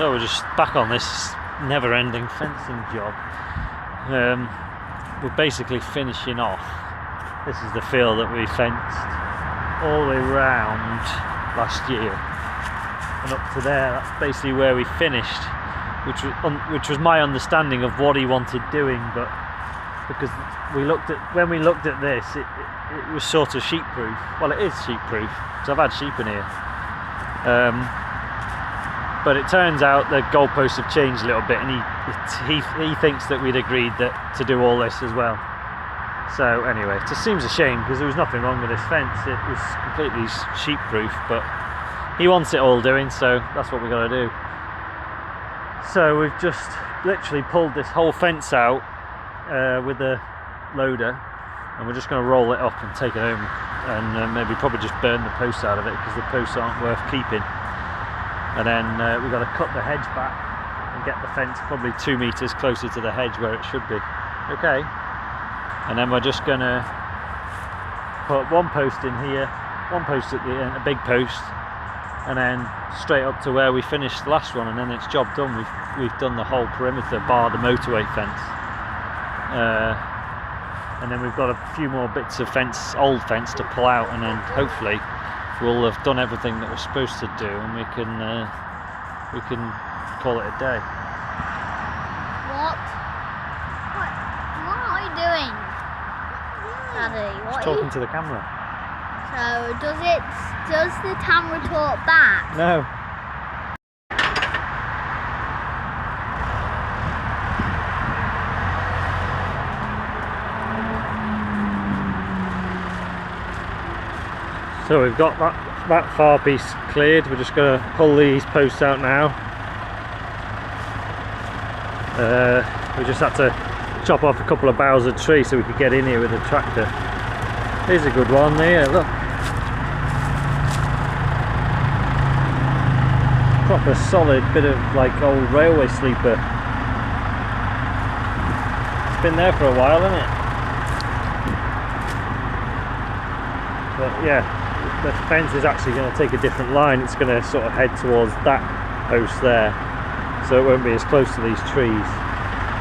So we're just back on this never-ending fencing job. We're basically finishing off. This is the field that we fenced all the way round last year, and up to there. That's basically where we finished, which was my understanding of what he wanted doing. But because when we looked at this, it was sort of sheep-proof. Well, it is sheep-proof because I've had sheep in here. But it turns out the goalposts have changed a little bit, and he thinks that we'd agreed to do all this as well. So anyway, it just seems a shame because there was nothing wrong with this fence. It was completely sheep-proof, but he wants it all doing, so that's what we've got to do. So we've just literally pulled this whole fence out with the loader, and we're just going to roll it up and take it home, and maybe probably just burn the posts out of it because the posts aren't worth keeping. And then we've got to cut the hedge back and get the fence probably 2 meters closer to the hedge where it should be. Okay. And then we're just going to put one post in here, one post at the end, a big post, and then straight up to where we finished the last one, and then it's job done. We've done the whole perimeter bar the motorway fence. And then we've got a few more bits of fence, old fence, to pull out, and then hopefully we'll have done everything that we're supposed to do, and we can call it a day. What are you doing, Daddy? Just talking to the camera. So does the camera talk back? No. So we've got that far piece cleared. We're just going to pull these posts out now. We just had to chop off a couple of boughs of tree so we could get in here with the tractor. Here's a good one there, look. Proper solid bit of like old railway sleeper. It's been there for a while, hasn't it? But yeah. The fence is actually going to take a different line. It's going to sort of head towards that post there, so it won't be as close to these trees.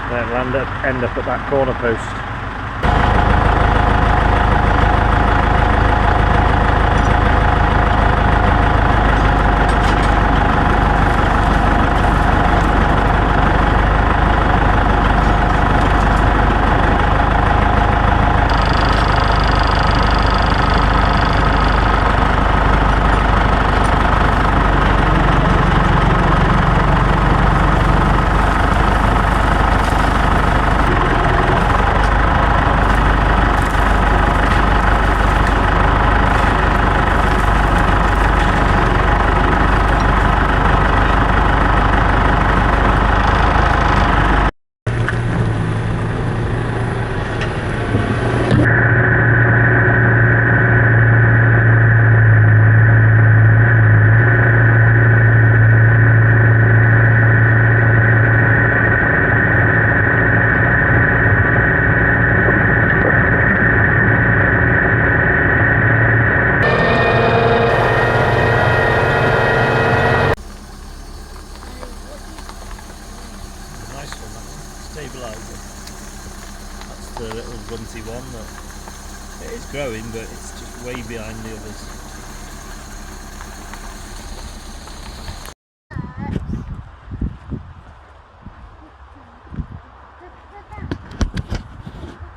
Then it'll end up at that corner post. That's the little runty one that it is growing, but it's just way behind the others.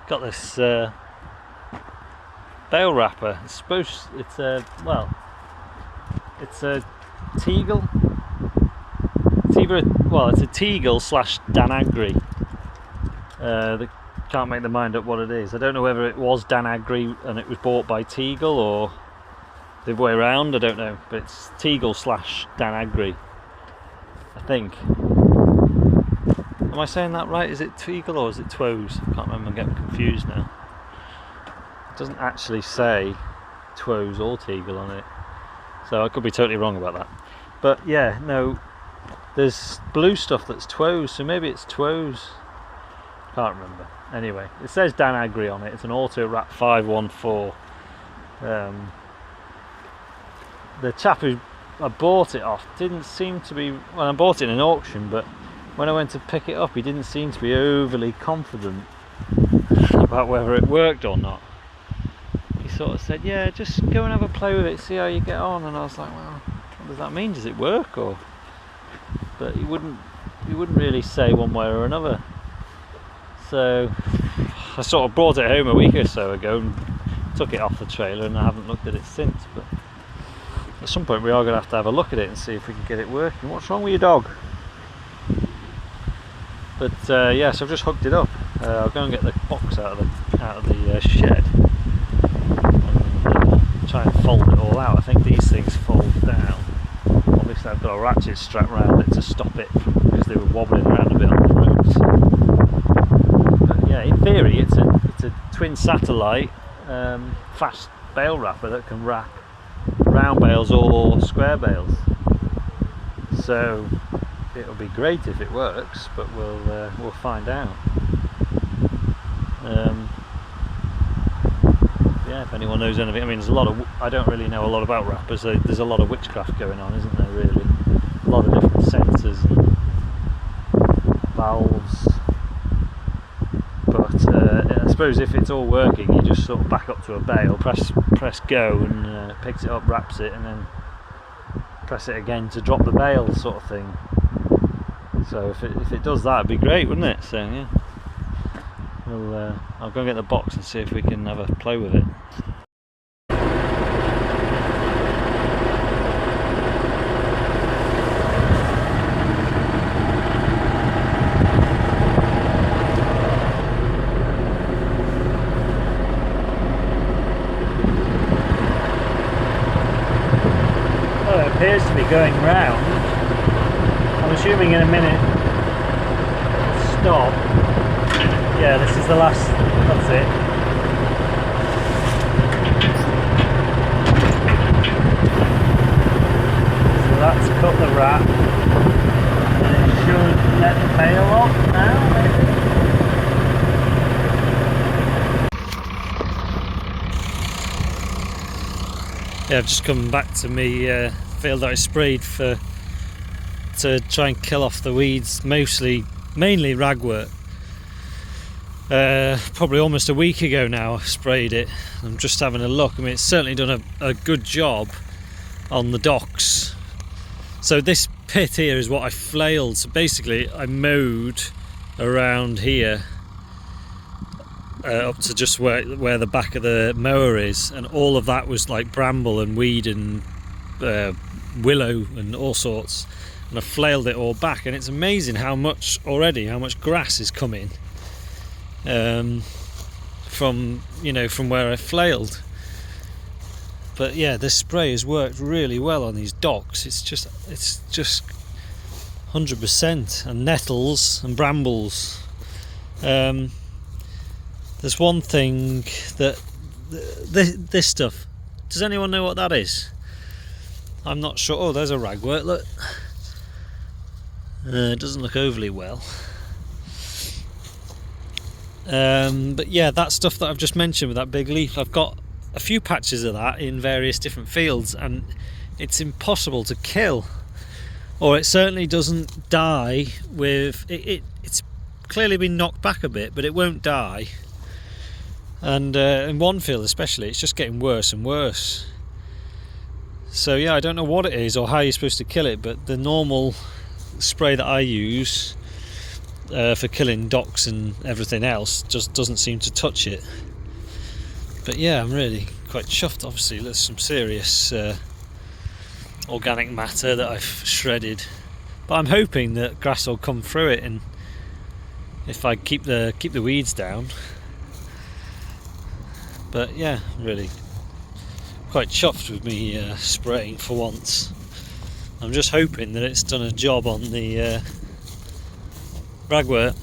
Got this bale wrapper. It's a Teagle. It's a Teagle / Dan-Agri. They can't make their mind up what it is. I don't know whether it was Dan-Agri and it was bought by Teagle or the other way around. I don't know, but it's Teagle / Dan-Agri, I think. Am I saying that right? Is it Teagle or is it Twoes? I can't remember. I'm getting confused now. It doesn't actually say Twoes or Teagle on it, so I could be totally wrong about that. But yeah, no. There's blue stuff that's Twoes, so maybe it's Twoes. Can't remember. Anyway, it says Dan-Agri on it. It's an Auto Wrap 514. The chap who I bought it off didn't seem to be, well, I bought it in an auction, but when I went to pick it up he didn't seem to be overly confident about whether it worked or not. He sort of said, yeah, just go and have a play with it, see how you get on, and I was like, well, what does that mean? Does it work? Or but he wouldn't really say one way or another. So I sort of brought it home a week or so ago and took it off the trailer, and I haven't looked at it since. But at some point we are going to have a look at it and see if we can get it working. What's wrong with your dog? But yeah, so I've just hooked it up. I'll go and get the box out of the shed and try and fold it all out. I think these things fold down. Obviously I've got a ratchet strapped around it to stop it because they were wobbling around a bit on the roads. But yeah, in theory it's a twin satellite fast bale wrapper that can wrap round bales or square bales. So it'll be great if it works, but we'll find out. Yeah, if anyone knows anything. I mean, I don't really know a lot about wrappers. There's a lot of witchcraft going on, isn't there? Really, a lot of different sensors and valves. But I suppose if it's all working, you just sort of back up to a bale, press go, and picks it up, wraps it, and then press it again to drop the bale, sort of thing. So if it does that, it'd be great, wouldn't it? So yeah, I'll go and get the box and see if we can have a play with it. Well, it appears to be going round. I'm assuming in a minute it'll stop. Yeah, this is the last, that's it. So that's cut the wrap. And it should let the bale off now, maybe? Yeah, I've just come back to me field that I sprayed to try and kill off the weeds, mainly ragwort. Probably almost a week ago now I sprayed it. I'm just having a look. I mean, it's certainly done a good job on the docks. So this pit here is what I flailed. So basically I mowed around here up to just where the back of the mower is, and all of that was like bramble and weed and willow and all sorts, and I flailed it all back, and it's amazing how much grass is coming from where I flailed. But yeah, this spray has worked really well on these docks. It's just 100%. And nettles and brambles. There's one thing that this stuff, does anyone know what that is? I'm not sure. Oh, there's a ragwort, look. It doesn't look overly well. But yeah, that stuff that I've just mentioned with that big leaf, I've got a few patches of that in various different fields, and it's impossible to kill, or it certainly doesn't die with it. It's clearly been knocked back a bit, but it won't die. And in one field especially, it's just getting worse and worse. So yeah, I don't know what it is or how you're supposed to kill it, but the normal spray that I use for killing docks and everything else just doesn't seem to touch it. But yeah, I'm really quite chuffed. Obviously there's some serious organic matter that I've shredded, but I'm hoping that grass will come through it, and if I keep the weeds down. But yeah, really quite chuffed with me spraying for once. I'm just hoping that it's done a job on the ragwort,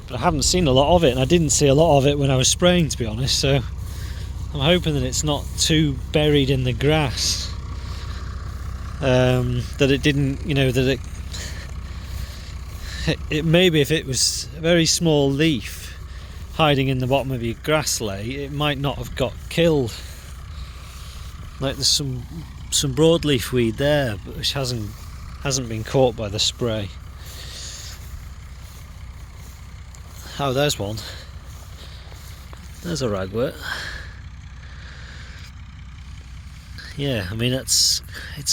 but I haven't seen a lot of it, and I didn't see a lot of it when I was spraying, to be honest, so I'm hoping that it's not too buried in the grass, that it didn't, that it maybe if it was a very small leaf hiding in the bottom of your grass lay, it might not have got killed. Like there's some some broadleaf weed there, but which hasn't been caught by the spray. Oh, there's one. There's a ragwort. Yeah, I mean it's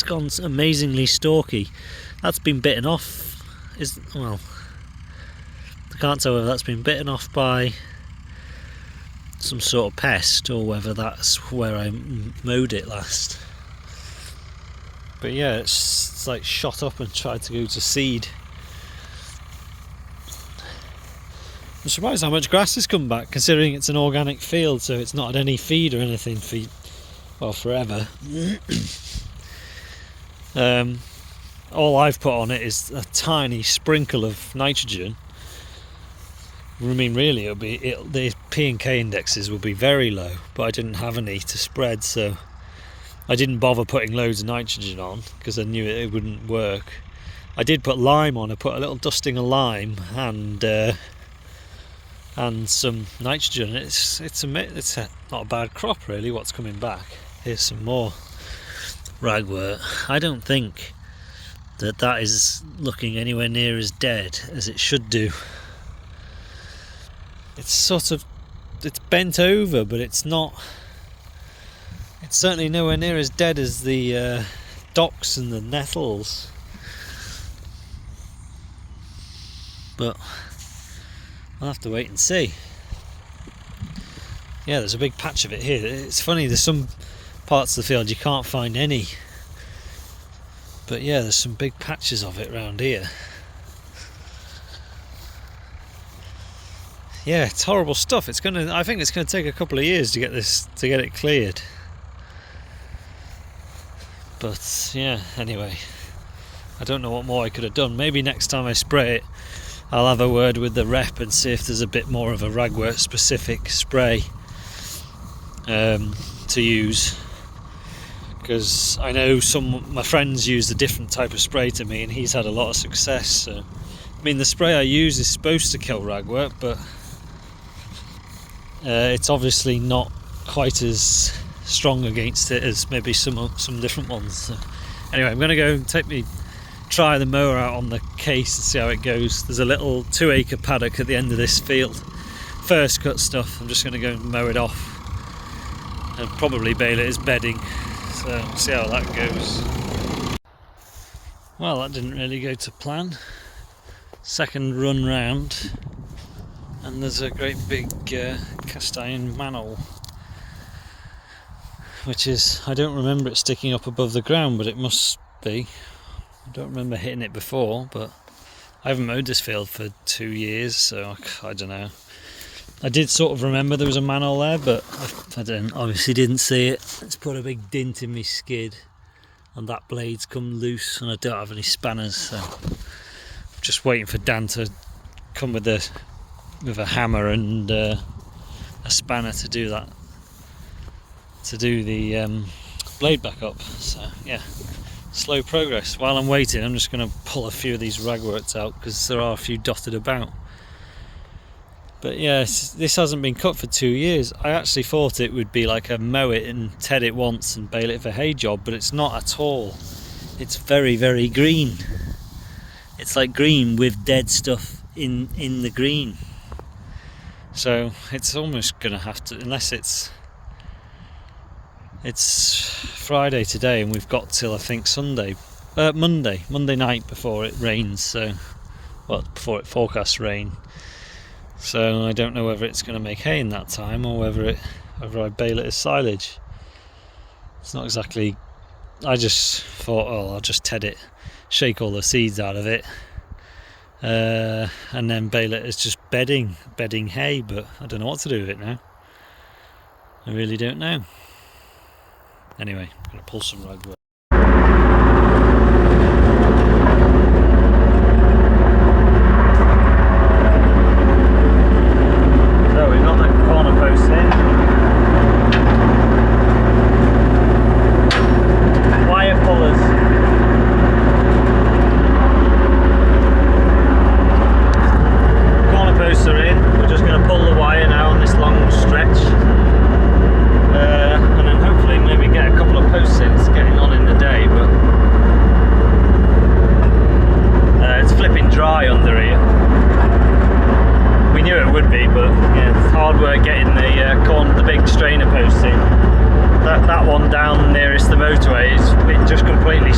gone amazingly stalky. That's been bitten off. Well, I can't tell whether that's been bitten off by some sort of pest or whether that's where I mowed it last. But yeah, it's like shot up and tried to go to seed. I'm surprised how much grass has come back, considering it's an organic field, so it's not had any feed or anything for forever. All I've put on it is a tiny sprinkle of nitrogen. I mean, really, the P and K indexes will be very low, but I didn't have any to spread, so I didn't bother putting loads of nitrogen on because I knew it wouldn't work. I did put lime on. I put a little dusting of lime and some nitrogen. It's not a bad crop really. What's coming back? Here's some more ragwort. I don't think that is looking anywhere near as dead as it should do. It's bent over, but it's certainly nowhere near as dead as the docks and the nettles. But I'll have to wait and see. Yeah, there's a big patch of it here. It's funny, there's some parts of the field you can't find any. But yeah, there's some big patches of it around here. Yeah, it's horrible stuff. I think it's gonna take a couple of years to get it cleared. But yeah, anyway, I don't know what more I could have done. Maybe next time I spray it, I'll have a word with the rep and see if there's a bit more of a ragwort specific spray to use. Because I know my friends used a different type of spray to me, and he's had a lot of success. So, I mean, the spray I use is supposed to kill ragwort, but it's obviously not quite as strong against it as maybe some different ones. So, anyway, I'm going to go and try the mower out on the case and see how it goes. There's a little 2-acre paddock at the end of this field. First cut stuff. I'm just going to go and mow it off and probably bale it as bedding. So we'll see how that goes. Well, that didn't really go to plan. Second run round, and there's a great big cast iron manhole, which I don't remember it sticking up above the ground, but it must be. I don't remember hitting it before, but I haven't mowed this field for 2 years, so I don't know. I did sort of remember there was a manhole there, but I obviously didn't see it. It's put a big dint in my skid, and that blade's come loose, and I don't have any spanners, so I'm just waiting for Dan to come with a hammer and a spanner to do that, to do the blade back up. So yeah, slow progress. While I'm waiting, I'm just going to pull a few of these ragworts out because there are a few dotted about. But yeah, this hasn't been cut for 2 years. I actually thought it would be like a mow it and ted it once and bale it for hay job, but it's not at all. It's very, very green. It's like green with dead stuff in the green. So it's almost gonna have to, unless it's Friday today and we've got till I think Monday night before it rains. So, well, before it forecasts rain. So I don't know whether it's going to make hay in that time or whether I bale it as silage. It's not exactly. I just thought, I'll just ted it, shake all the seeds out of it, and then bale it as just bedding hay. But I don't know what to do with it now. I really don't know. Anyway, I'm going to pull some ragwort. And then hopefully maybe get a couple of posts in, getting on in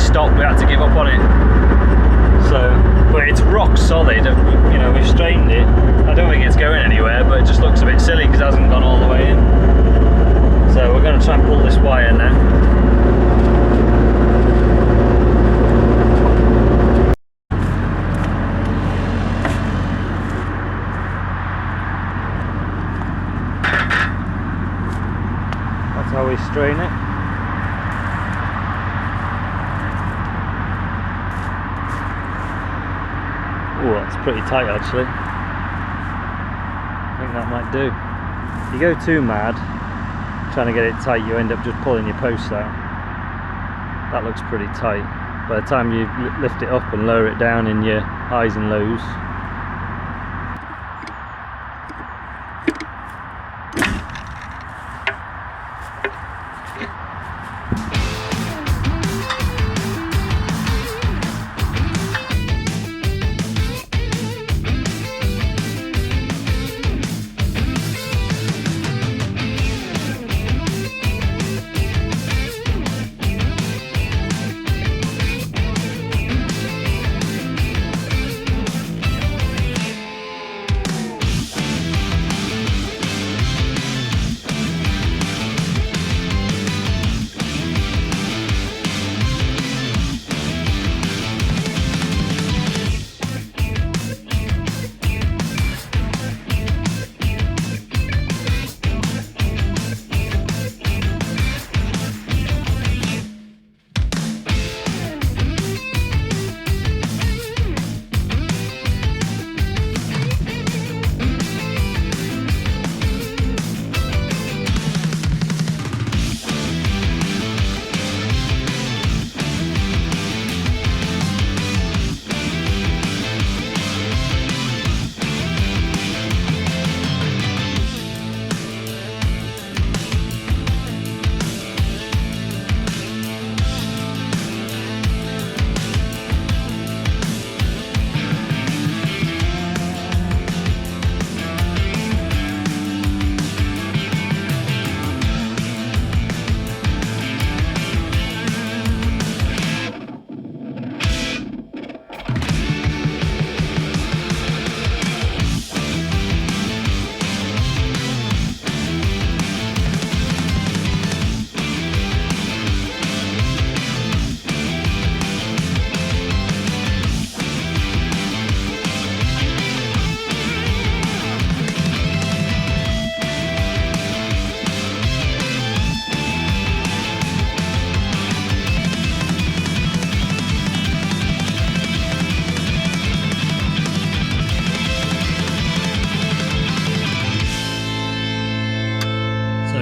stopped, we had to give up on it. So, but it's rock solid. You know, we've strained it. I don't think it's going anywhere, but it just looks a bit silly because it hasn't gone all the way in. So we're going to try and pull this wire now. That's how we strain it. Oh, that's pretty tight actually. I think that might do. If you go too mad trying to get it tight, you end up just pulling your post out. That looks pretty tight. By the time you lift it up and lower it down in your highs and lows,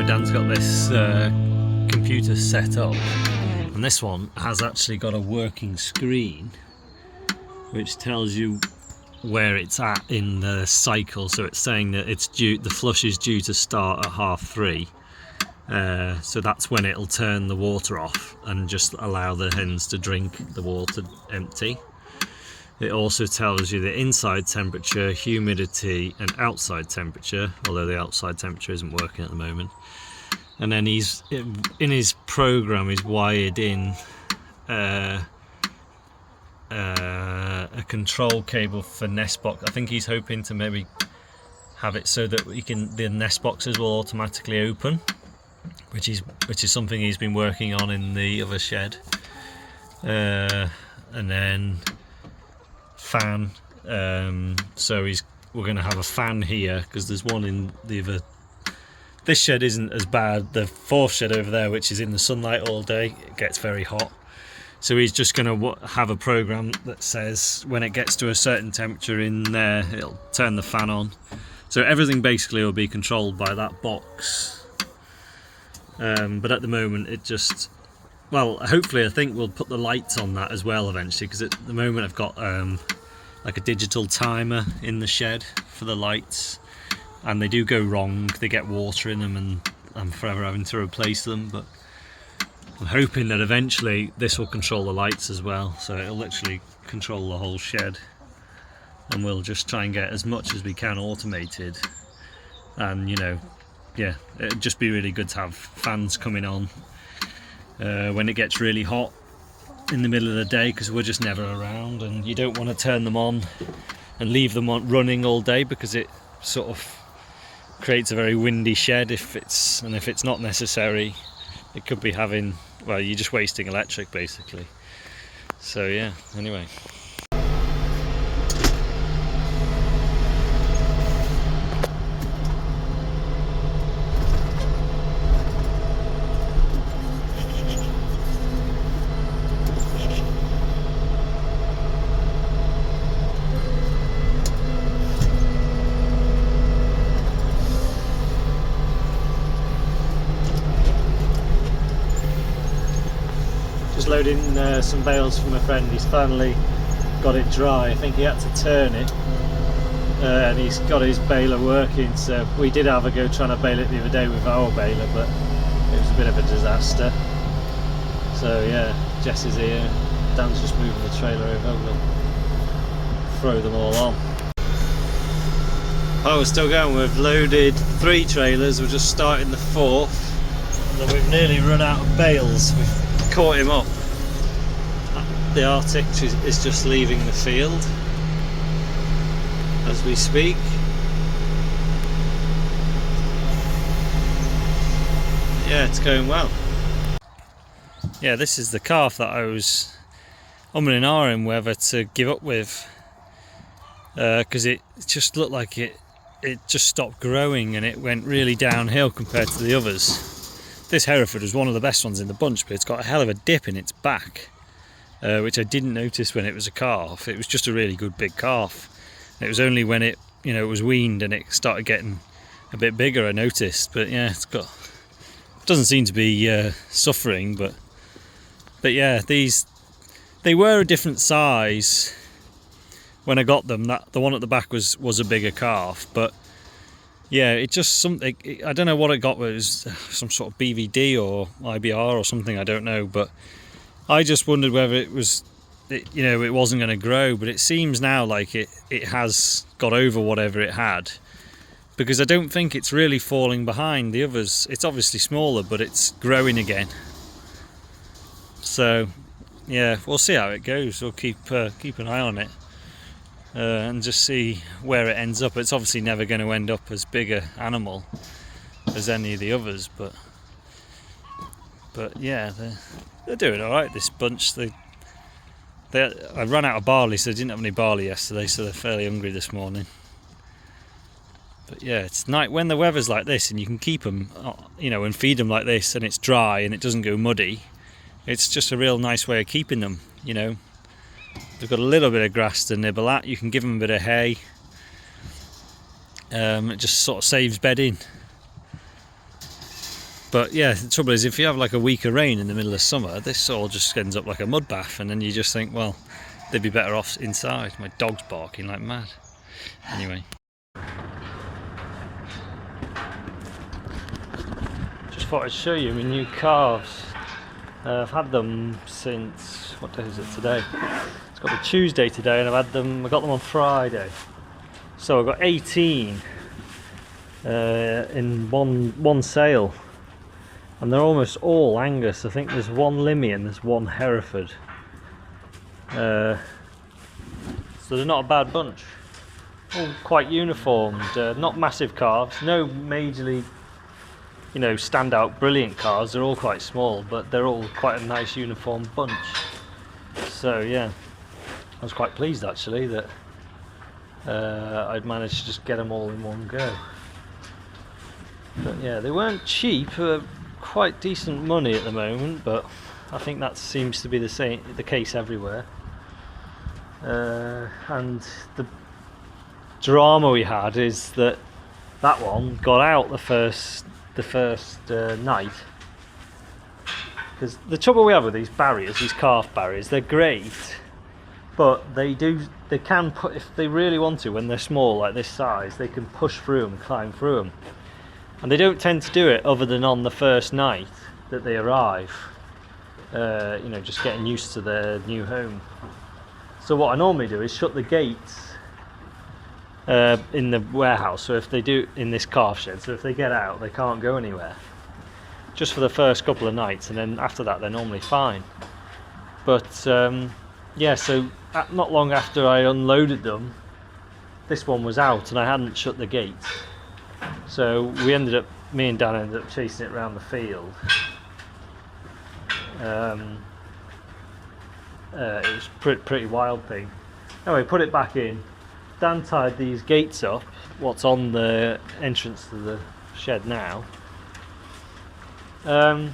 Dan's got this computer set up, and this one has actually got a working screen which tells you where it's at in the cycle. So it's saying that it's due, the flush is due to start at 3:30, so that's when it'll turn the water off and just allow the hens to drink the water empty. It also tells you the inside temperature, humidity and outside temperature, although the outside temperature isn't working at the moment. And then he's in his program, he's wired in a control cable for nest box. I think he's hoping to maybe have it so that the nest boxes will automatically open, which is something he's been working on in the other shed. And then fan, so we're going to have a fan here because there's one in the other. This shed isn't as bad. The fourth shed over there, which is in the sunlight all day, it gets very hot. So he's just going to have a program that says when it gets to a certain temperature in there, it'll turn the fan on. So everything basically will be controlled by that box. But at the moment it just, well, hopefully I think we'll put the lights on that as well eventually, because at the moment I've got like a digital timer in the shed for the lights, and they do go wrong, they get water in them and I'm forever having to replace them. But I'm hoping that eventually this will control the lights as well, so it'll literally control the whole shed, and we'll just try and get as much as we can automated. And you know, yeah, it'd just be really good to have fans coming on when it gets really hot, in the middle of the day because we're just never around, and you don't want to turn them on and leave them on running all day because it sort of creates a very windy shed if it's not necessary. It could be having, well, you're just wasting electric basically. So yeah, anyway. Loading some bales from a friend. He's finally got it dry. I think he had to turn it, and he's got his baler working. So we did have a go trying to bale it the other day with our baler, but it was a bit of a disaster. So yeah, Jess is here. Dan's just moving the trailer over. We'll throw them all on. Oh, we're still going. We've loaded 3 trailers. We're just starting the 4th, and then we've nearly run out of bales. We've caught him up. The Arctic is just leaving the field as we speak. Yeah, it's going well. Yeah, this is the calf that I was umming and ahhing whether to give up with, because it just looked like it just stopped growing and it went really downhill compared to the others. This Hereford was one of the best ones in the bunch, but it's got a hell of a dip in its back. Which I didn't notice when it was a calf. It was just a really good big calf. It was only when it was weaned and it started getting a bit bigger I noticed. But yeah, doesn't seem to be suffering. But yeah, they were a different size when I got them. The one at the back was a bigger calf, but yeah, it just something. I don't know what it got. It was some sort of BVD or IBR or something. I don't know, but I just wondered whether it wasn't going to grow, but it seems now like it has got over whatever it had, because I don't think it's really falling behind the others. It's obviously smaller, but it's growing again. So yeah, we'll see how it goes. We'll keep an eye on it and just see where it ends up. It's obviously never going to end up as big an animal as any of the others, but yeah, they're doing all right. This bunch, I ran out of barley, so they didn't have any barley yesterday, so they're fairly hungry this morning. But yeah, it's nice when the weather's like this and you can keep them, and feed them like this, and it's dry and it doesn't go muddy. It's just a real nice way of keeping them. They've got a little bit of grass to nibble at. You can give them a bit of hay. It just sort of saves bedding. But yeah, the trouble is, if you have like a week of rain in the middle of summer, this all just ends up like a mud bath, and then you just think, well, they'd be better off inside. My dog's barking like mad. Anyway. Just thought I'd show you my new calves. I've had them since, what day is it today? It's got to be Tuesday today, and I got them on Friday. So I got 18 in one sale. And they're almost all Angus. I think there's one Limmy and there's one Hereford. So they're not a bad bunch. All quite uniformed, not massive calves, no majorly, standout brilliant calves. They're all quite small, but they're all quite a nice uniform bunch. So yeah, I was quite pleased actually that I'd managed to just get them all in one go. But yeah, they weren't cheap. Quite decent money at the moment, but I think that seems to be the case everywhere. And the drama we had is that one got out the first night, because the trouble we have with these barriers, these calf barriers, they're great, but they can put, if they really want to, when they're small like this size, they can push through them, climb through them. And they don't tend to do it other than on the first night that they arrive, just getting used to their new home. So what I normally do is shut the gates in the warehouse, so if they do, in this calf shed, so if they get out they can't go anywhere, just for the first couple of nights, and then after that they're normally fine. But yeah, so not long after I unloaded them, this one was out and I hadn't shut the gate. So me and Dan ended up chasing it around the field. It was pretty wild thing. Anyway, put it back in. Dan tied these gates up, what's on the entrance to the shed now. And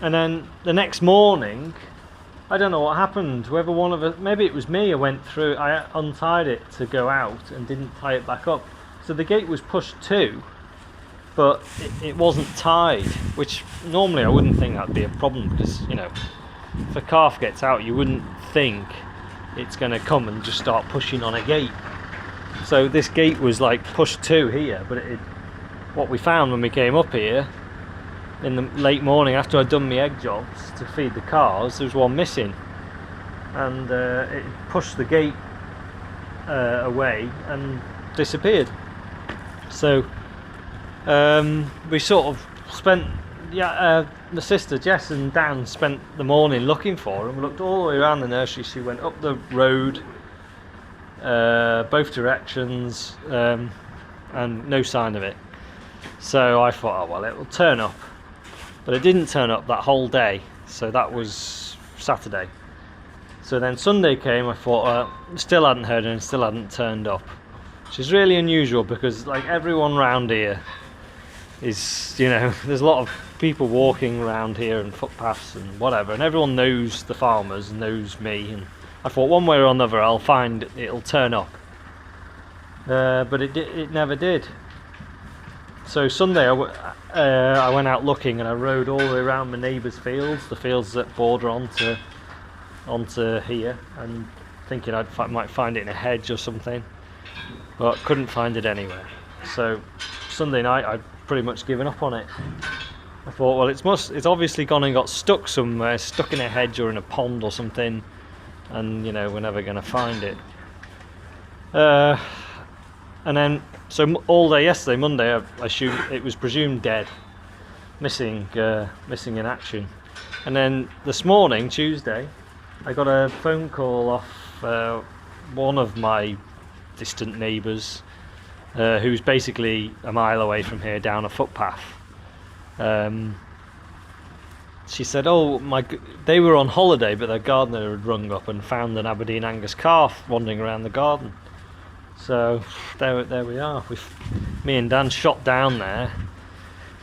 then the next morning, I don't know what happened. Whether one of us, maybe it was me, I untied it to go out and didn't tie it back up. So the gate was pushed to, but it wasn't tied, which normally I wouldn't think that'd be a problem, because, you know, if a calf gets out, you wouldn't think it's going to come and just start pushing on a gate. So this gate was like pushed to here, but what we found when we came up here in the late morning after I'd done my egg jobs to feed the cars, there was one missing, and it pushed the gate away and disappeared. So we sort of spent, the sister Jess and Dan spent the morning looking for him. We looked all the way around the nursery. She went up the road, both directions, and no sign of it. So I thought, oh well, it will turn up. But it didn't turn up that whole day, so that was Saturday. So then Sunday came, I thought, still hadn't heard and still hadn't turned up. Which is really unusual, because like everyone round here is, you know, there's a lot of people walking around here and footpaths and whatever, and everyone knows the farmers and knows me, and I thought one way or another it'll turn up. But it never did. So Sunday I went out looking, and I rode all the way around my neighbour's fields, the fields that border onto here, and thinking I might find it in a hedge or something, but couldn't find it anywhere. So Sunday night I'd pretty much given up on it. I thought, well, it's obviously gone and got stuck somewhere, stuck in a hedge or in a pond or something, and you know, we're never going to find it. And then, so all day yesterday, Monday, I assumed it was presumed dead, missing in action. And then this morning, Tuesday, I got a phone call off one of my distant neighbours, who's basically a mile away from here down a footpath. She said, they were on holiday, but their gardener had rung up and found an Aberdeen Angus calf wandering around the garden. So there we are. Me and Dan shot down there,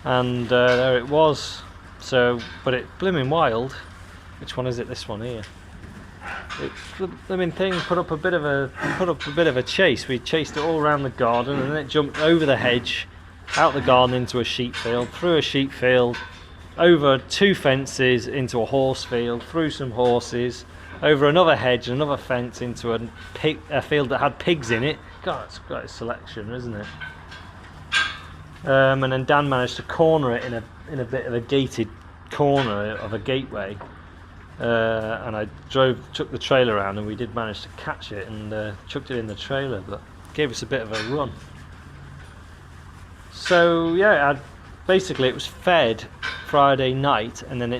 and there it was. So, but it blooming wild. Which one is it? This one here. The blooming thing put up a bit of a chase. We chased it all around the garden, and then it jumped over the hedge, out the garden into a sheep field, through a sheep field, over 2 fences into a horse field, through some horses, over another hedge, another fence into a field that had pigs in it. God, it's quite a selection, isn't it? And then Dan managed to corner it in a bit of a gated corner of a gateway, and I took the trailer around, and we did manage to catch it and chucked it in the trailer, but gave us a bit of a run. So yeah, basically it was fed Friday night, and then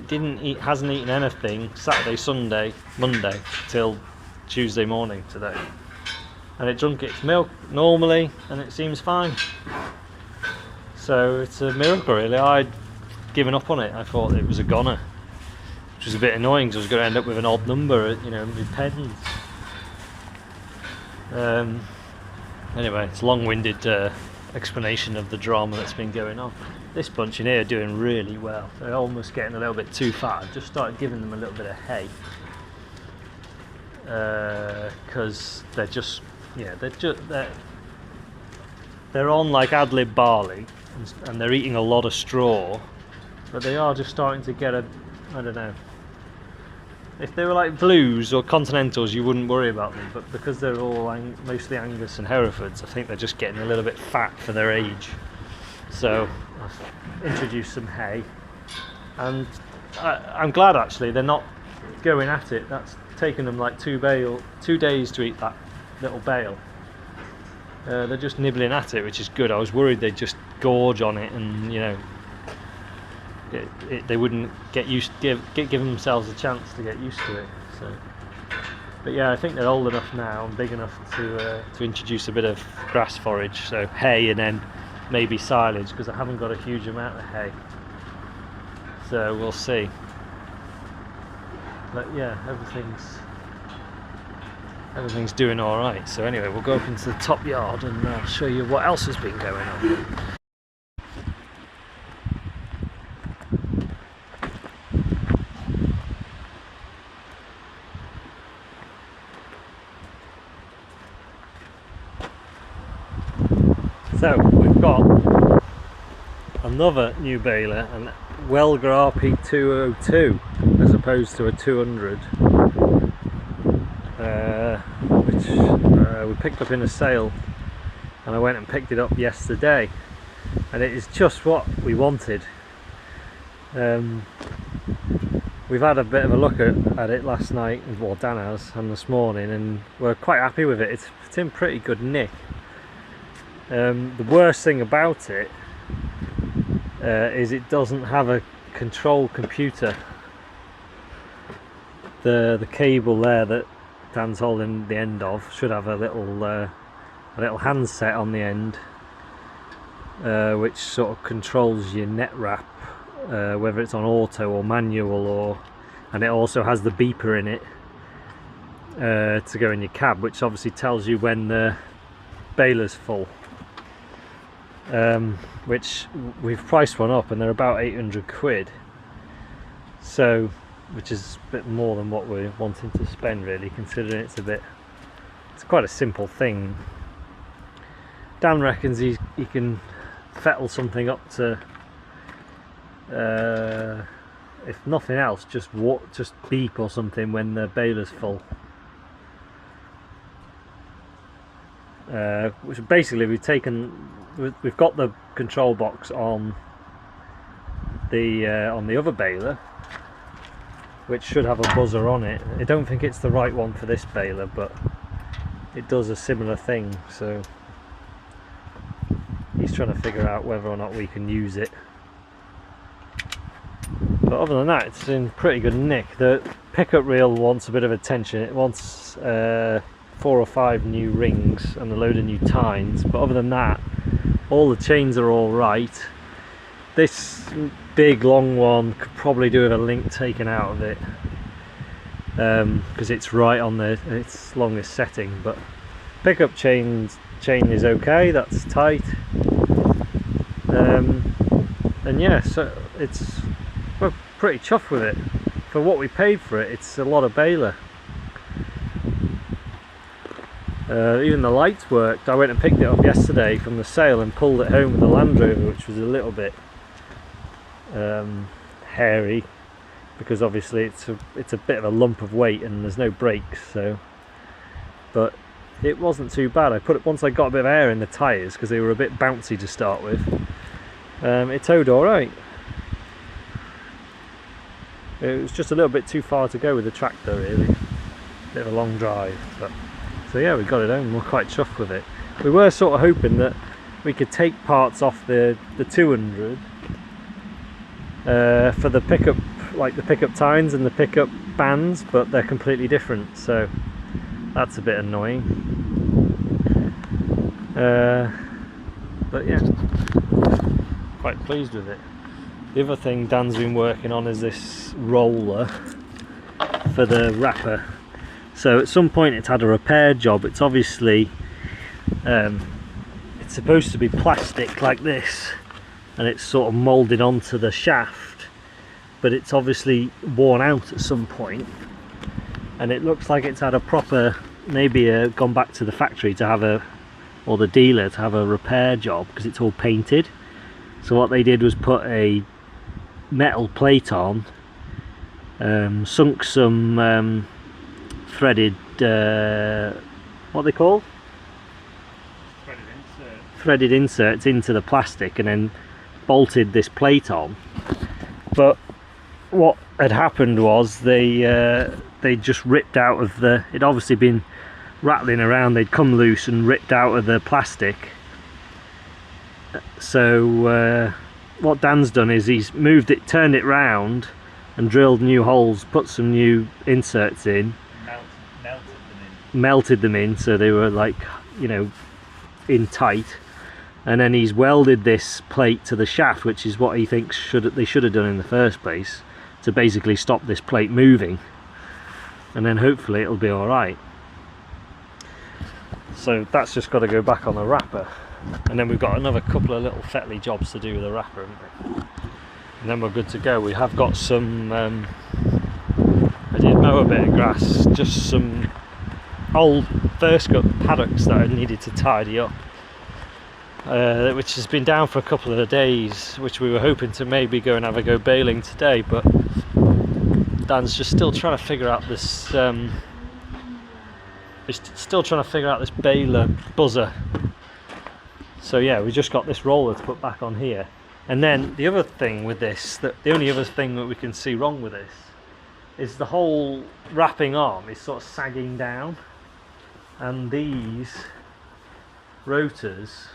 hasn't eaten anything Saturday, Sunday, Monday till Tuesday morning today, and it drank its milk normally and it seems fine. So it's a miracle, really. I'd given up on it. I thought it was a goner, which was a bit annoying because I was going to end up with an odd number, you know, with pens. Anyway, it's a long-winded explanation of the drama that's been going on. This bunch in here are doing really well. They're almost getting a little bit too fat. I've just started giving them a little bit of hay, because they're on like ad-lib barley, and they're eating a lot of straw, but they are just starting to get I don't know. If they were like blues or continentals, you wouldn't worry about them, but because they're all mostly Angus and Herefords, I think they're just getting a little bit fat for their age. So I've introduced some hay, and I'm glad actually they're not going at it. That's taken them like 2 days to eat that little bale. They're just nibbling at it, which is good. I was worried they'd just gorge on it and, you know, they wouldn't give themselves a chance to get used to it. So, but yeah, I think they're old enough now and big enough to introduce a bit of grass forage, so hay and then maybe silage, because I haven't got a huge amount of hay. So we'll see. But yeah, everything's doing all right. So anyway, we'll go up into the top yard and I'll show you what else has been going on. So we've got another new baler, an Welger RP202 as opposed to a 200, which we picked up in a sale, and I went and picked it up yesterday, and it is just what we wanted. We've had a bit of a look at it last night, well Dan has, and this morning, and we're quite happy with it. It's in pretty good nick. The worst thing about it is it doesn't have a control computer. The cable there that Dan's holding the end of should have a little handset on the end, which sort of controls your net wrap, whether it's on auto or manual, and it also has the beeper in it to go in your cab, which obviously tells you when the baler's full. Which we've priced one up and they're about 800 quid, so which is a bit more than what we're wanting to spend, really, considering it's quite a simple thing. Dan reckons he can fettle something up to if nothing else, just beep or something when the baler's full. Which basically we've got the control box on the other baler, which should have a buzzer on it. I don't think it's the right one for this baler, but it does a similar thing, so he's trying to figure out whether or not we can use it. But other than that, it's in pretty good nick. The pickup reel wants a bit of attention. It wants 4 or 5 new rings and a load of new tines, but other than that, all the chains are all right. This big long one could probably do with a link taken out of it, because it's right on its longest setting. But pickup chain is okay, that's tight, and yeah, so we're pretty chuffed with it. For what we paid for it, it's a lot of baler. Even the lights worked. I went and picked it up yesterday from the sale and pulled it home with the Land Rover, which was a little bit hairy, because obviously it's a bit of a lump of weight and there's no brakes. So, but it wasn't too bad. Once I got a bit of air in the tyres, because they were a bit bouncy to start with, it towed all right. It was just a little bit too far to go with the tractor, really. Bit of a long drive, but. So yeah, we got it home. We're quite chuffed with it. We were sort of hoping that we could take parts off the 200 for the pickup, like the pickup tines and the pickup bands, but they're completely different. So that's a bit annoying. But yeah, quite pleased with it. The other thing Dan's been working on is this roller for the wrapper. So at some point it's had a repair job. It's obviously it's supposed to be plastic like this, and it's sort of moulded onto the shaft, but it's obviously worn out at some point, and it looks like it's had a proper, maybe gone back to the factory to have or the dealer to have a repair job, because it's all painted. So what they did was put a metal plate on, sunk some threaded, what are they called? Threaded inserts into the plastic, and then bolted this plate on. But what had happened was they just ripped out of it'd obviously been rattling around, they'd come loose and ripped out of the plastic. So what Dan's done is he's moved it, turned it round, and drilled new holes, put some new inserts in, melted them in so they were like, you know, in tight, and then he's welded this plate to the shaft, which is what he thinks they should have done in the first place, to basically stop this plate moving, and then hopefully it'll be all right. So that's just got to go back on the wrapper, and then we've got another couple of little fettly jobs to do with the wrapper, haven't we? And then we're good to go. We have got some I did mow a bit of grass, just some old first cut paddocks that I needed to tidy up, which has been down for a couple of days, which we were hoping to maybe go and have a go baling today, but Dan's just still trying to figure out this baler buzzer. So yeah, we just got this roller to put back on here. And then the other thing with this, the only other thing that we can see wrong with this, is the whole wrapping arm is sort of sagging down, and these rotors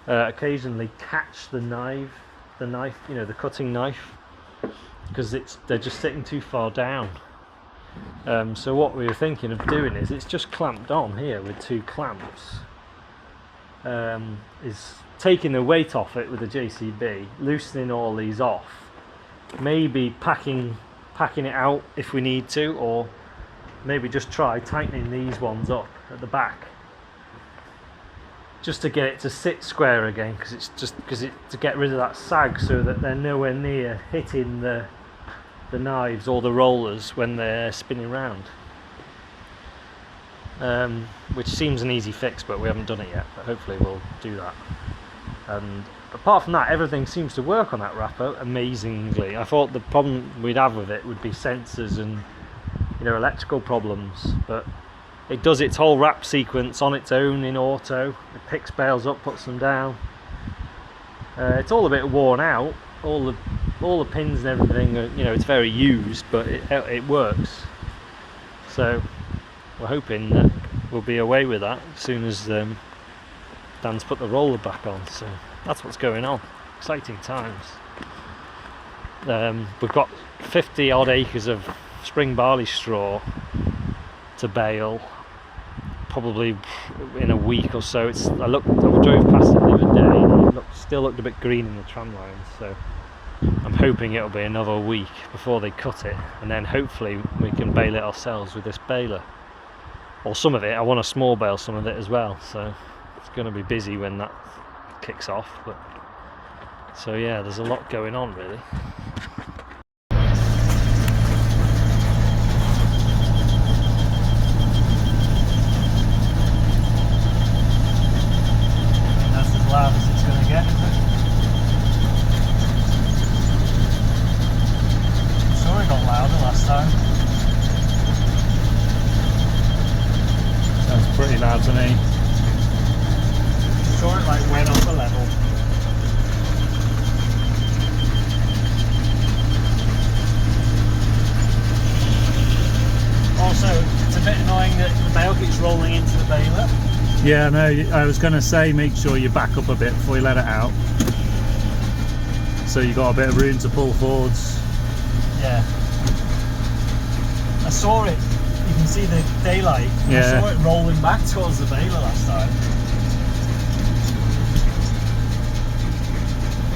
occasionally catch the knife, you know, the cutting knife, because they're just sitting too far down. So what we were thinking of doing is, it's just clamped on here with two clamps, is taking the weight off it with the JCB, loosening all these off, maybe packing it out if we need to, or maybe just try tightening these ones up at the back, just to get it to sit square again, to get rid of that sag, so that they're nowhere near hitting the knives or the rollers when they're spinning round. Which seems an easy fix, but we haven't done it yet, but hopefully we'll do that. And apart from that, everything seems to work on that wrapper amazingly. I thought the problem we'd have with it would be sensors and, you know, electrical problems, but it does its whole wrap sequence on its own in auto. It picks bales up, puts them down. It's all a bit worn out, all the pins and everything are, you know, it's very used, but it works. So we're hoping that we'll be away with that as soon as Dan's put the roller back on. So that's what's going on. Exciting times. We've got 50 odd acres of spring barley straw to bale, probably in a week or so. I drove past it the other day, and it still looked a bit green in the tram line, so I'm hoping it'll be another week before they cut it, and then hopefully we can bale it ourselves with this baler, or some of it. I want to small bale some of it as well, so it's going to be busy when that kicks off. But so yeah, there's a lot going on really. That's as loud as it's going to get, isn't it? I'm sure it got louder last time. Sounds pretty loud to me. I'm sure it like went up a level. Also, it's a bit annoying that the bale keeps rolling into the baler. Yeah, no, I was going to say make sure you back up a bit before you let it out, so you got a bit of room to pull forwards. Yeah. I saw it, you can see the daylight. Yeah. I saw it rolling back towards the baler last time.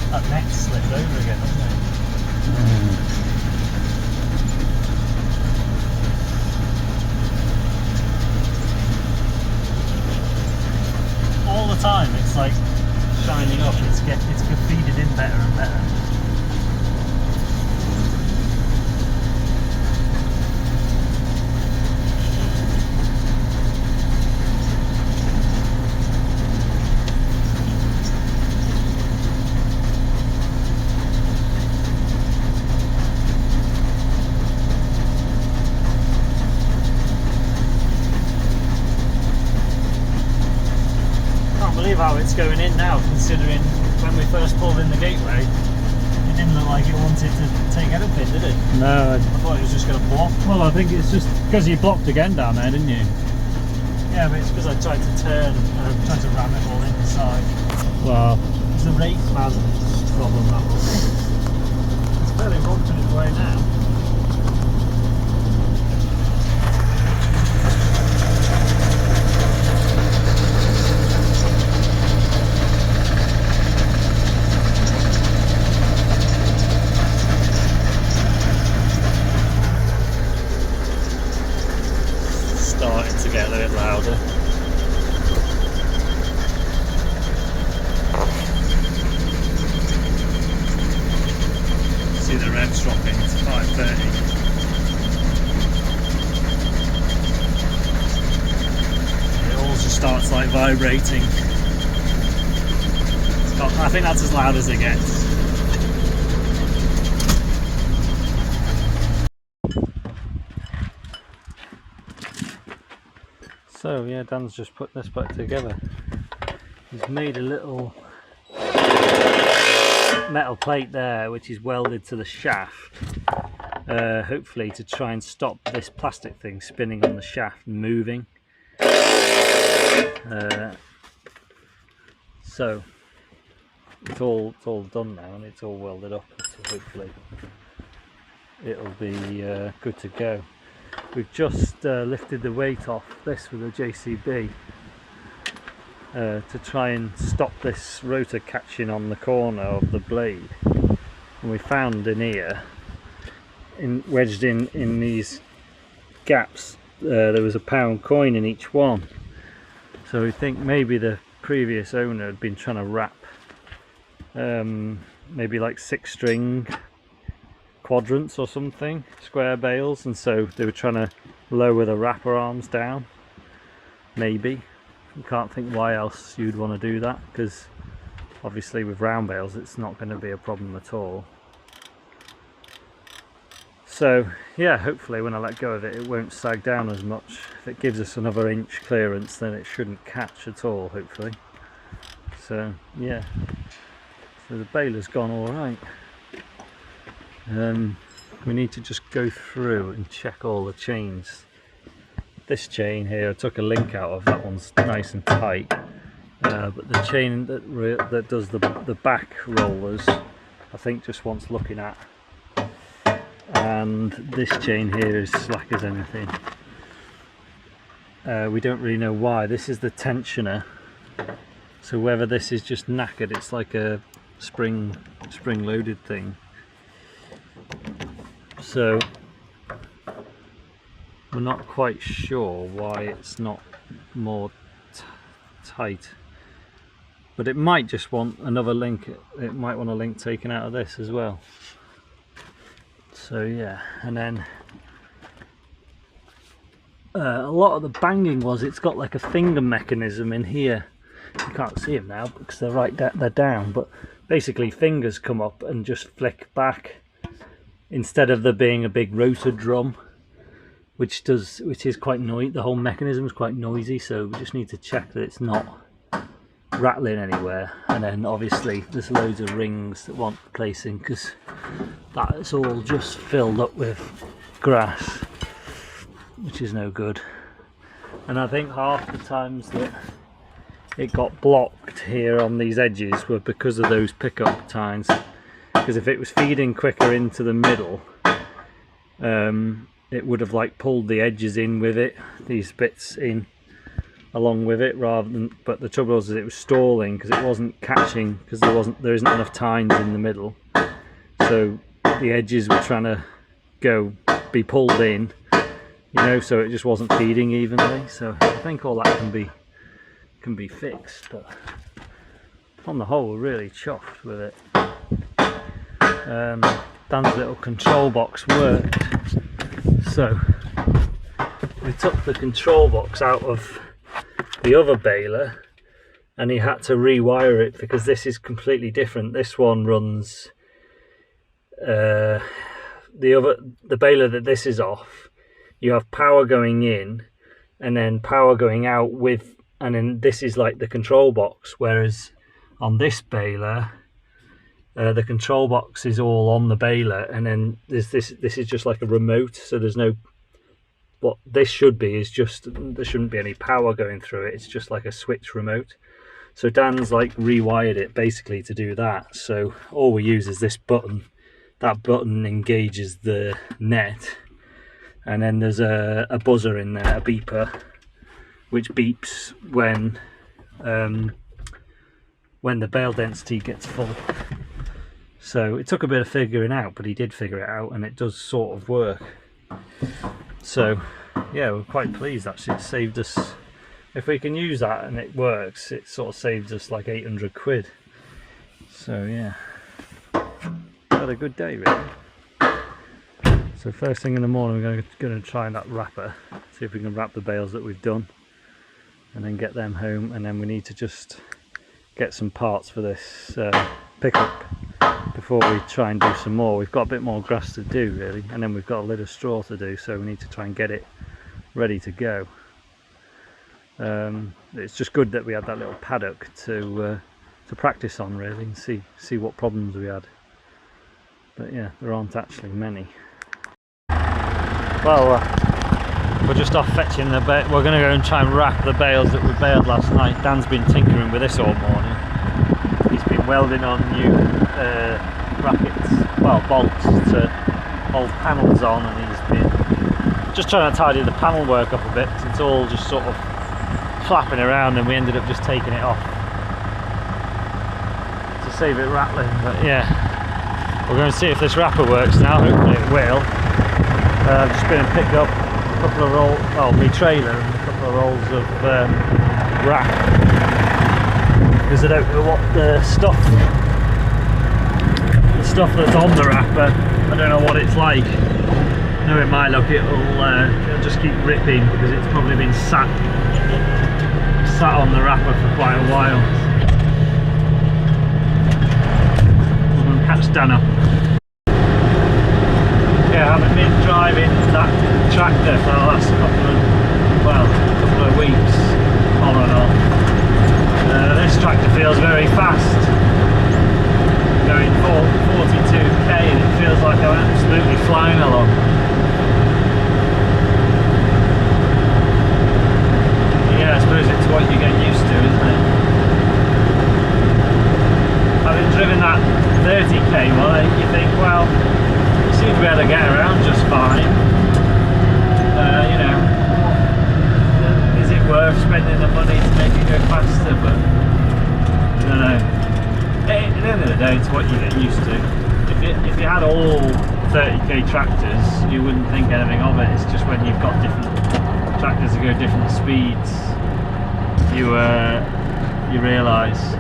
That neck slipped over again, doesn't it? All the time it's like shining up, it's feeded in better and better. How it's going in now, considering when we first pulled in the gateway it didn't look like it wanted to take anything, did it? No, I thought it was just going to block. well, I think it's just because you blocked again down there, didn't you? Yeah, but it's because I tried to turn and I tried to ram it all inside. Well, Because the rate man problem, that one. It's fairly rocking its way now. Starting to get a bit louder. See the revs dropping to 530. It all just starts like vibrating. I think that's as loud as it gets. So yeah, Dan's just put this back together. He's made a little metal plate there which is welded to the shaft, hopefully to try and stop this plastic thing spinning on the shaft and moving. So it's all done now and it's all welded up, so hopefully it'll be good to go. We've just lifted the weight off this with a JCB to try and stop this rotor catching on the corner of the blade. And we found in here, wedged in these gaps, there was a £1 coin in each one. So we think maybe the previous owner had been trying to wrap maybe like 6-string quadrants or something, square bales, and so they were trying to lower the wrapper arms down. Maybe. I can't think why else you'd want to do that, because obviously with round bales it's not going to be a problem at all. So yeah, hopefully when I let go of it, it won't sag down as much. If it gives us another inch clearance, then it shouldn't catch at all, hopefully. So yeah, so the baler's gone all right. We need to just go through and check all the chains. This chain here, I took a link out of, that one's nice and tight, but the chain that does the back rollers, I think just wants looking at, and this chain here is slack as anything. We don't really know why. This is the tensioner, so whether this is just knackered, it's like a spring loaded thing. So we're not quite sure why it's not more tight, but it might just want another link. It might want a link taken out of this as well. So yeah, and then a lot of the banging was, it's got like a finger mechanism in here. You can't see them now because they're down, but basically fingers come up and just flick back, instead of there being a big rotor drum, which is quite noisy. The whole mechanism is quite noisy, so we just need to check that it's not rattling anywhere. And then obviously there's loads of rings that want replacing, because that's all just filled up with grass, which is no good. And I think half the times that it got blocked here on these edges were because of those pickup tines. Because if it was feeding quicker into the middle, it would have like pulled the edges in with it, these bits in along with it, rather than. But the trouble was that it was stalling because it wasn't catching, because there isn't enough tines in the middle, so the edges were trying to be pulled in, you know, so it just wasn't feeding evenly. So I think all that can be fixed, but on the whole we're really chuffed with it. Dan's little control box worked, so we took the control box out of the other baler and he had to rewire it, because this is completely different. This one runs the baler that this is off, you have power going in and then power going out with, and then this is like the control box, whereas on this baler the control box is all on the baler, and then this is just like a remote, so there's no, what this should be is just, there shouldn't be any power going through it, it's just like a switch remote. So Dan's like rewired it basically to do that. So all we use is this button. That button engages the net, and then there's a buzzer in there, a beeper, which beeps when the bale density gets full. So it took a bit of figuring out, but he did figure it out, and it does sort of work. So yeah, we're quite pleased actually. It saved us, if we can use that and it works, it sort of saved us like 800 quid. So yeah, had a good day really. So first thing in the morning we're going to try that wrapper, see if we can wrap the bales that we've done, and then get them home, and then we need to just get some parts for this pickup before we try and do some more. We've got a bit more grass to do really, and then we've got a lid of straw to do, so we need to try and get it ready to go. It's just good that we had that little paddock to practice on really, and see what problems we had. But yeah, there aren't actually many. Well, we're just off fetching the bale. We're going to go and try and wrap the bales that we baled last night. Dan's been tinkering with this all morning. He's been welding on new brackets, well, bolts to hold panels on, and he's been just trying to tidy the panel work up a bit, because it's all just sort of flapping around, and we ended up just taking it off to save it rattling. But yeah, we're going to see if this wrapper works now. Hopefully it will. I've just been and picked up a couple of rolls, well, my trailer and a couple of rolls of wrap, because I don't know what the stuff that's on the wrapper, I don't know what it's like. Knowing my luck, it'll just keep ripping, because it's probably been sat on the wrapper for quite a while. We're going to catch Dan up. Yeah, I haven't been driving that tractor for the last couple of weeks, on and off. This tractor feels very fast, going 42k, and it feels like I'm absolutely flying along. Yeah, I suppose it's what you get used to, isn't it? Having driven that 30k, well, you think, well, seem to be able to get around just fine. You know, is it worth spending the money to make it go faster? But I don't know. At the end of the day, it's what you get used to. If you had all 30k tractors, you wouldn't think anything of it. It's just when you've got different tractors that go different speeds, you realise.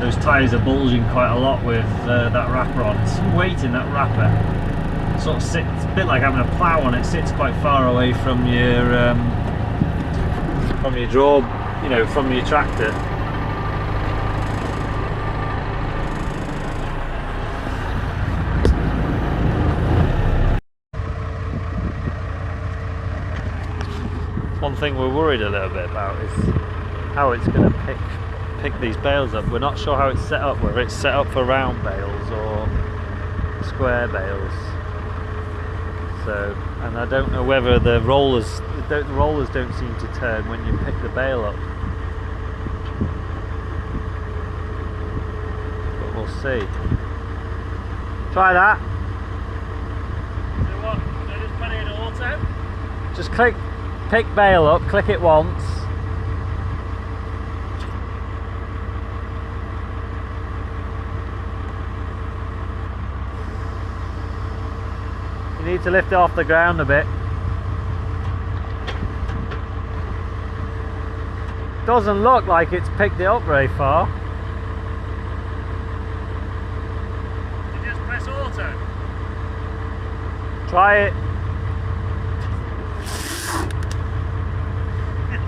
Those tyres are bulging quite a lot with that wrapper on. It's weight in that wrapper. It sort of sits, it's a bit like having a plough on. It sits quite far away from your draw, you know, from your tractor. One thing we're worried a little bit about is how it's going to pick these bales up. We're not sure how it's set up, whether it's set up for round bales or square bales. So, and I don't know whether the rollers don't seem to turn when you pick the bale up. But we'll see. Try that. So what? Should I just put it in auto? Just pick bale up, click it once. You need to lift it off the ground a bit. Doesn't look like it's picked it up very far. Did you just press auto? Try it.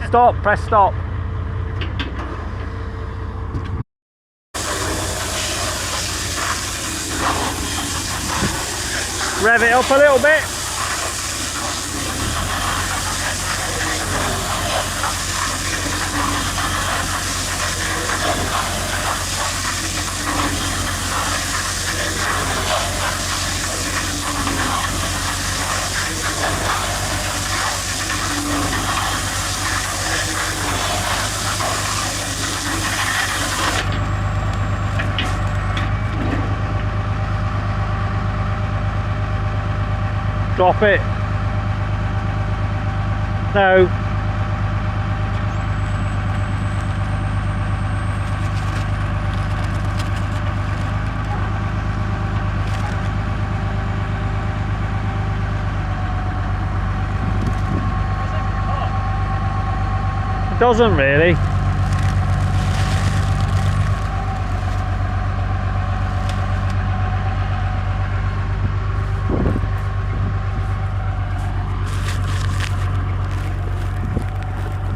Stop, press stop. Rev it up a little bit. Stop it. No. It doesn't really.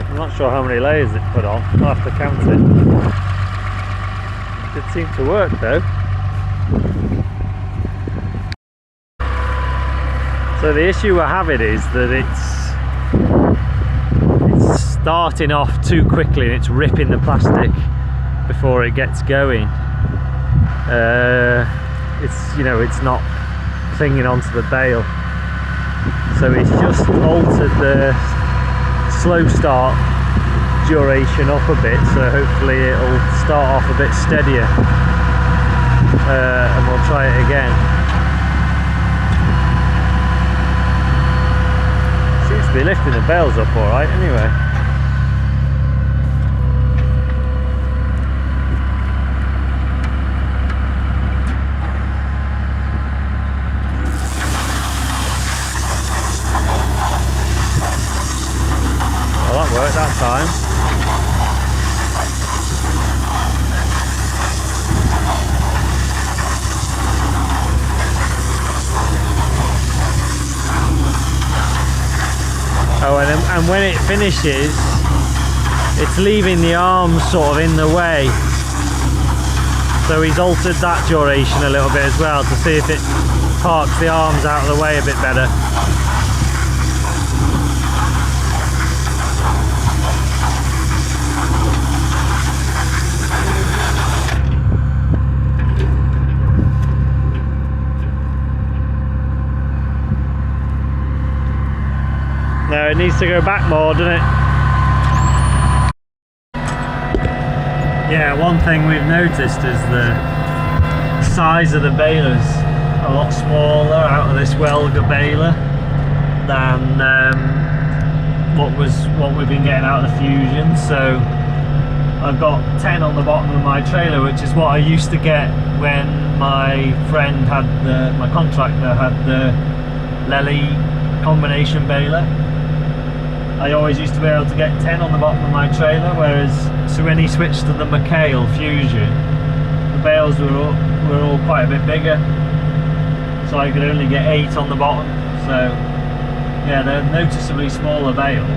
I'm not sure how many layers it put on. I'll have to count it. It did seem to work though. So the issue we're having is that it's starting off too quickly and it's ripping the plastic before it gets going. It's, you know, it's not clinging onto the bale. So it's just altered the slow start duration up a bit, so hopefully it'll start off a bit steadier, and we'll try it again. Seems to be lifting the bales up alright anyway. Well, that worked that time. Oh, and when it finishes, it's leaving the arms sort of in the way. So he's altered that duration a little bit as well to see if it parks the arms out of the way a bit better. No, it needs to go back more, doesn't it? Yeah, one thing we've noticed is the size of the balers a lot smaller out of this Welger baler than what we've been getting out of the Fusion. So I've got 10 on the bottom of my trailer, which is what I used to get when my friend had my contractor had the Lely combination baler. I always used to be able to get 10 on the bottom of my trailer, whereas so when he switched to the McHale Fusion, the bales were all quite a bit bigger, so I could only get 8 on the bottom. So yeah, they're noticeably smaller bales,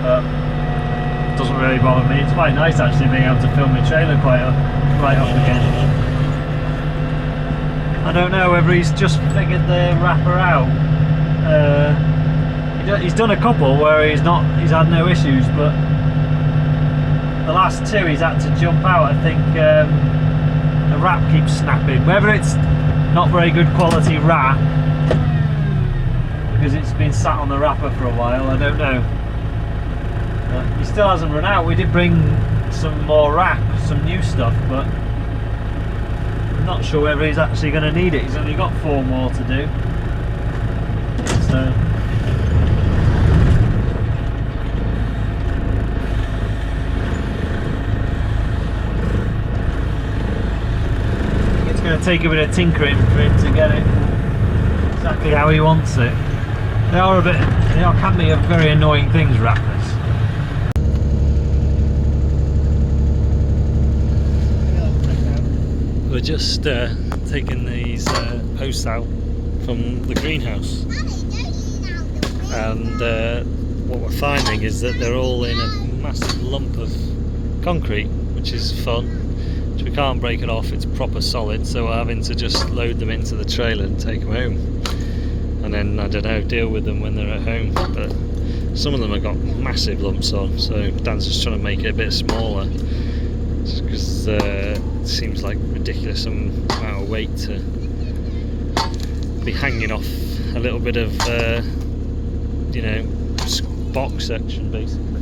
but it doesn't really bother me. It's quite nice actually being able to fill my trailer right up again. I don't know whether he's just figured the wrapper out. He's done a couple where he's had no issues, but the last 2 he's had to jump out. I think the wrap keeps snapping. Whether it's not very good quality wrap because it's been sat on the wrapper for a while, I don't know. He still hasn't run out. We did bring some more wrap, some new stuff, but not sure whether he's actually going to need it. He's only got 4 more to do. So it's going to take a bit of tinkering for him to get it exactly how he wants it. They can be very annoying things, wrappers. We're just taking these posts out from the greenhouse, and what we're finding is that they're all in a massive lump of concrete, which is fun, which we can't break it off. It's proper solid, so we're having to just load them into the trailer and take them home, and then, I don't know, deal with them when they're at home. But some of them have got massive lumps on, so Dan's just trying to make it a bit smaller, because it seems like ridiculous amount of weight to be hanging off a little bit of you know, box section basically.